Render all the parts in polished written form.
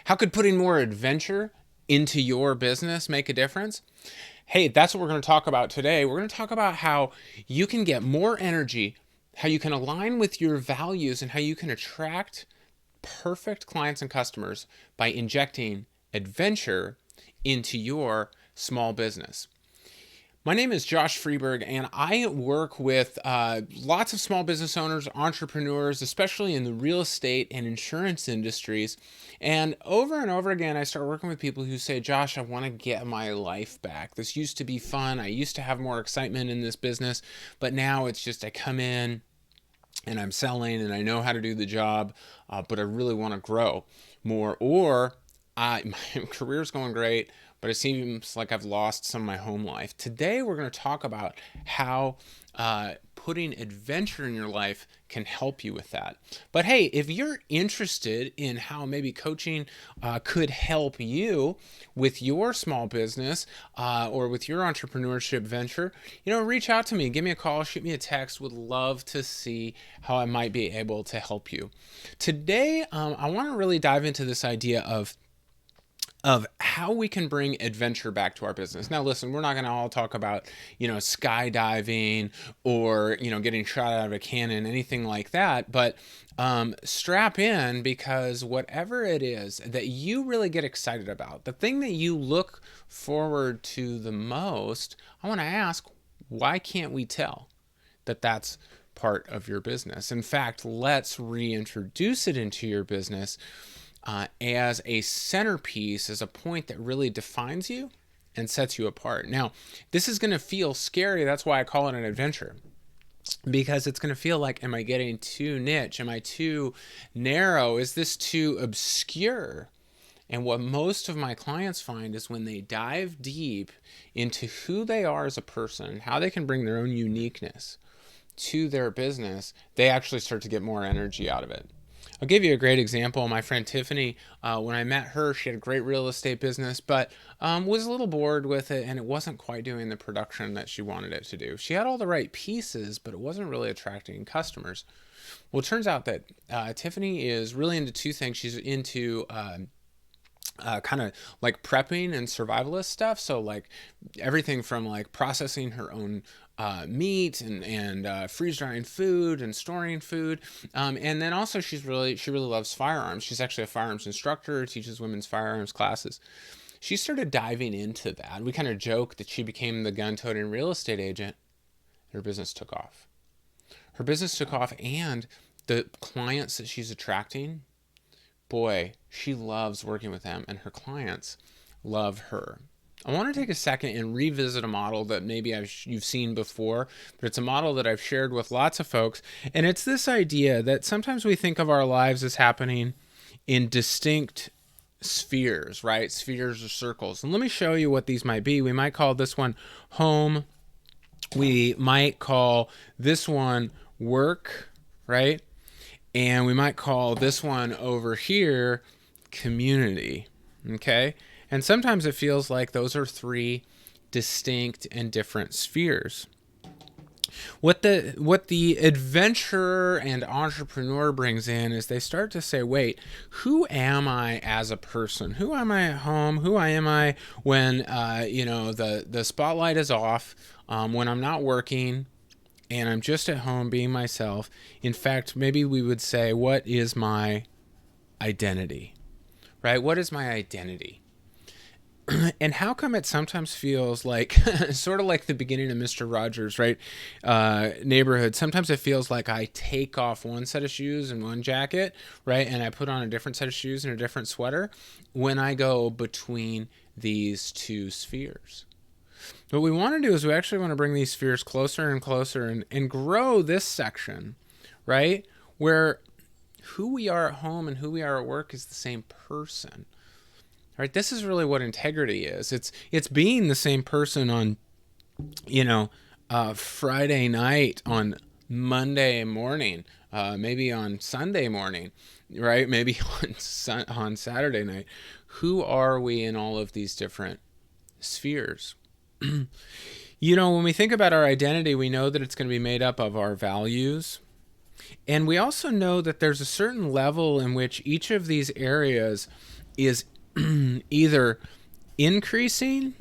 How could putting more adventure into your business make a difference? Hey, that's what we're going to talk about today. We're going to talk about how you can get more energy, how you can align with your values, and how you can attract perfect clients and customers by injecting adventure into your small business. My name is Josh Freeberg, and I work with lots of small business owners, entrepreneurs, especially in the real estate and insurance industries. And over again, I start working with people who say, Josh, I want to get my life back. This used to be fun. I used to have more excitement in this business, but now it's just I come in and I'm selling and I know how to do the job, but I really want to grow more. Or my career's going great, but it seems like I've lost some of my home life. Today, we're going to talk about how putting adventure in your life can help you with that. But hey, if you're interested in how maybe coaching could help you with your small business or with your entrepreneurship venture, reach out to me, give me a call, shoot me a text. Would love to see how I might be able to help you. Today, I want to really dive into this idea of how we can bring adventure back to our business. Now, listen, we're not going to all talk about, skydiving or, getting shot out of a cannon, anything like that. But strap in, because whatever it is that you really get excited about, the thing that you look forward to the most, I want to ask, why can't we tell that that's part of your business? In fact, let's reintroduce it into your business as a centerpiece, as a point that really defines you and sets you apart. Now, this is going to feel scary. That's why I call it an adventure, because it's going to feel like, am I getting too niche? Am I too narrow? Is this too obscure? And what most of my clients find is when they dive deep into who they are as a person, how they can bring their own uniqueness to their business, they actually start to get more energy out of it. I'll give you a great example. My friend Tiffany, when I met her, she had a great real estate business, but was a little bored with it, and it wasn't quite doing the production that she wanted it to do. She had all the right pieces, but it wasn't really attracting customers. Well, it turns out that Tiffany is really into two things. She's into kind of like prepping and survivalist stuff. So like everything from like processing her own meat and freeze drying food and storing food. And then also she really loves firearms. She's actually a firearms instructor, teaches women's firearms classes. She started diving into that. We kind of joke that she became the gun-toting real estate agent. Her business took off. And the clients that she's attracting, boy, she loves working with them, and her clients love her. I want to take a second and revisit a model that maybe you've seen before, but it's a model that I've shared with lots of folks, and it's this idea that sometimes we think of our lives as happening in distinct spheres, right? Spheres or circles. And let me show you what these might be. We might call this one home. We might call this one work, right? And we might call this one over here community, okay? And sometimes it feels like those are three distinct and different spheres. What the adventurer and entrepreneur brings in is they start to say, wait, who am I as a person? Who am I at home? Who am I when the spotlight is off, when I'm not working and I'm just at home being myself? In fact, maybe we would say, what is my identity? Right? What is my identity? And how come it sometimes feels like sort of like the beginning of Mr. Rogers, right? Neighborhood. Sometimes it feels like I take off one set of shoes and one jacket, right? And I put on a different set of shoes and a different sweater when I go between these two spheres. What we want to do is we actually want to bring these spheres closer and closer and grow this section, right? Where who we are at home and who we are at work is the same person. Right? This is really what integrity is. It's being the same person on, Friday night, on Monday morning, maybe on Sunday morning, right? Maybe on Saturday night. Who are we in all of these different spheres? When we think about our identity, we know that it's going to be made up of our values. And we also know that there's a certain level in which each of these areas is either increasing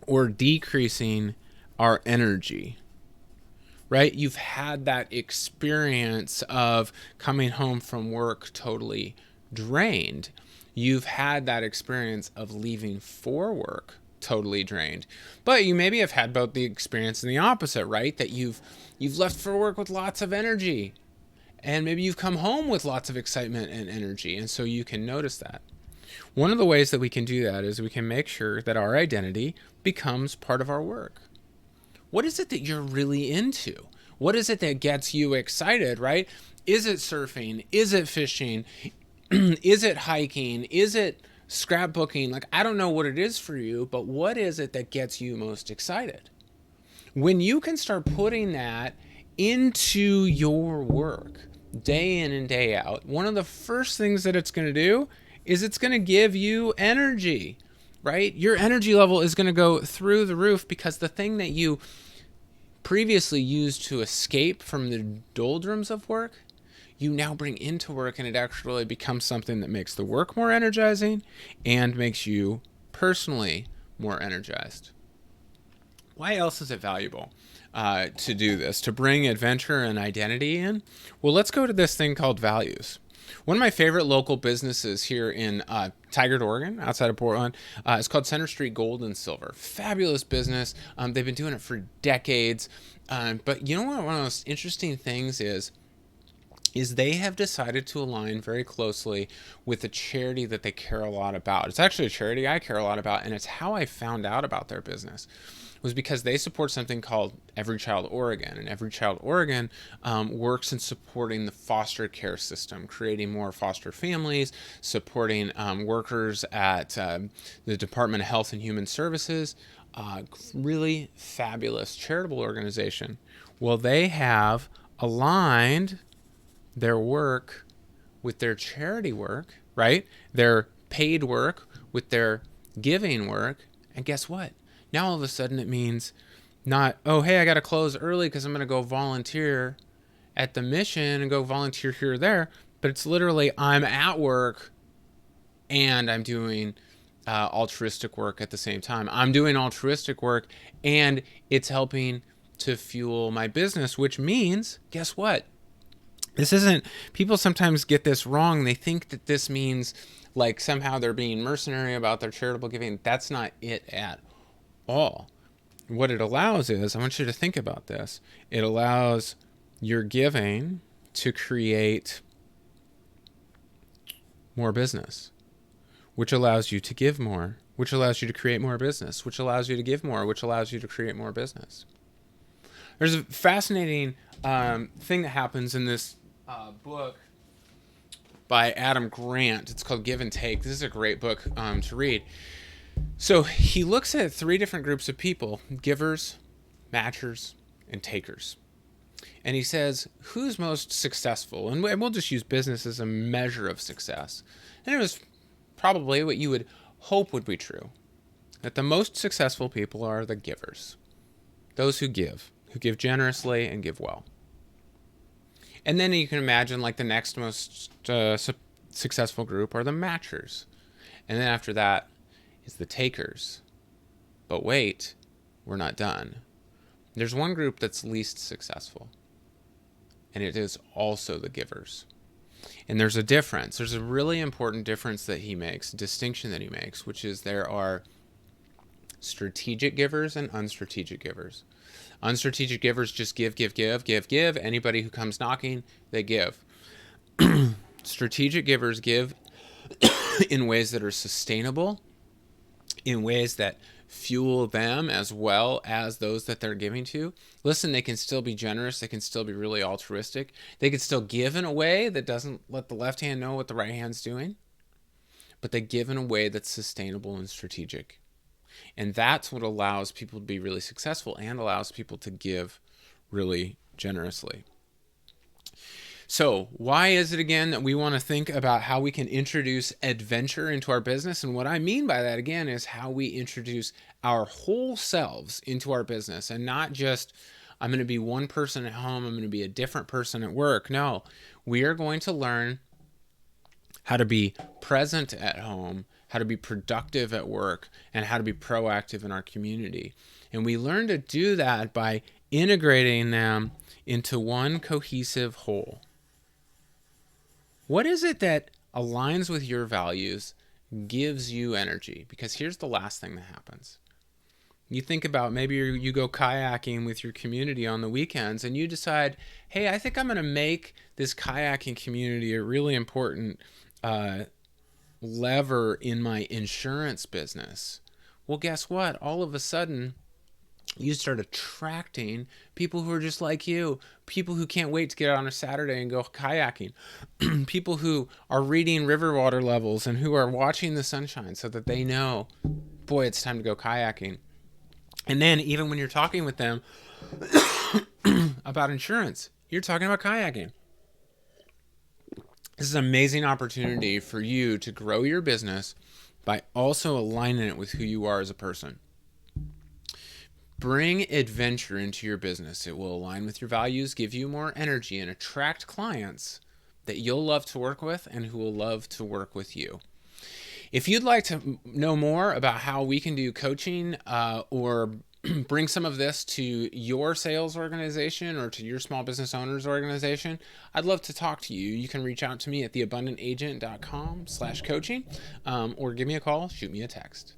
or decreasing our energy, right? You've had that experience of coming home from work totally drained. You've had that experience of leaving for work totally drained. But you maybe have had both the experience and the opposite, right? That you've left for work with lots of energy, and maybe you've come home with lots of excitement and energy, and so you can notice that. One of the ways that we can do that is we can make sure that our identity becomes part of our work. What is it that you're really into? What is it that gets you excited, right? Is it surfing? Is it fishing? Is it hiking? Is it scrapbooking? Like, I don't know what it is for you, but what is it that gets you most excited? When you can start putting that into your work day in and day out, one of the first things that it's going to do is it's going to give you energy, right? Your energy level is going to go through the roof because the thing that you previously used to escape from the doldrums of work, you now bring into work, and it actually becomes something that makes the work more energizing and makes you personally more energized. Why else is it valuable to do this, to bring adventure and identity in? Well, let's go to this thing called values. One of my favorite local businesses here in Tigard, Oregon, outside of Portland, is called Center Street Gold and Silver. Fabulous business. They've been doing it for decades. But you know what? One of the most interesting things is they have decided to align very closely with a charity that they care a lot about. It's actually a charity I care a lot about, and it's how I found out about their business. Was because they support something called Every Child Oregon. And Every Child Oregon works in supporting the foster care system, creating more foster families, supporting workers at the Department of Health and Human Services. Really fabulous charitable organization. Well, they have aligned their work with their charity work, right? Their paid work with their giving work. And guess what? Now all of a sudden it means not, oh, hey, I got to close early because I'm going to go volunteer at the mission and go volunteer here or there. But it's literally I'm at work and I'm doing altruistic work at the same time. I'm doing altruistic work and it's helping to fuel my business, which means, guess what? This isn't, people sometimes get this wrong. They think that this means like somehow they're being mercenary about their charitable giving. That's not it at all. What it allows is, I want you to think about this. It allows your giving to create more business, which allows you to give more, which allows you to create more business, which allows you to give more, which allows you to create more business. There's a fascinating thing that happens in this book by Adam Grant. It's called Give and Take. This is a great book to read. So he looks at 3 different groups of people: givers, matchers, and takers. And he says, who's most successful? And we'll just use business as a measure of success. And it was probably what you would hope would be true, that the most successful people are the givers, those who give generously and give well. And then you can imagine like the next most successful group are the matchers. And then after that is the takers. But wait, we're not done. There's one group that's least successful, and it is also the givers. And there's a difference. There's a really important difference that he makes, distinction that he makes, which is there are strategic givers and unstrategic givers. Unstrategic givers just give. Anybody who comes knocking, they give. Strategic givers give in ways that are sustainable, in ways that fuel them as well as those that they're giving to. Listen, they can still be generous. They can still be really altruistic. They can still give in a way that doesn't let the left hand know what the right hand's doing, but they give in a way that's sustainable and strategic. And that's what allows people to be really successful and allows people to give really generously. So why is it, again, that we want to think about how we can introduce adventure into our business? And what I mean by that, again, is how we introduce our whole selves into our business, and not just, I'm going to be one person at home, I'm going to be a different person at work. No, we are going to learn how to be present at home, how to be productive at work, and how to be proactive in our community. And we learn to do that by integrating them into one cohesive whole. What is it that aligns with your values, gives you energy? Because here's the last thing that happens. You think about maybe you go kayaking with your community on the weekends and you decide, hey, I think I'm going to make this kayaking community a really important lever in my insurance business. Well, guess what? All of a sudden, you start attracting people who are just like you, people who can't wait to get out on a Saturday and go kayaking, people who are reading river water levels and who are watching the sunshine so that they know, boy, it's time to go kayaking. And then even when you're talking with them about insurance, you're talking about kayaking. This is an amazing opportunity for you to grow your business by also aligning it with who you are as a person. Bring adventure into your business. It will align with your values, give you more energy, and attract clients that you'll love to work with and who will love to work with you. If you'd like to know more about how we can do coaching or bring some of this to your sales organization or to your small business owners organization, I'd love to talk to you. You can reach out to me at theabundantagent.com/coaching or give me a call, shoot me a text.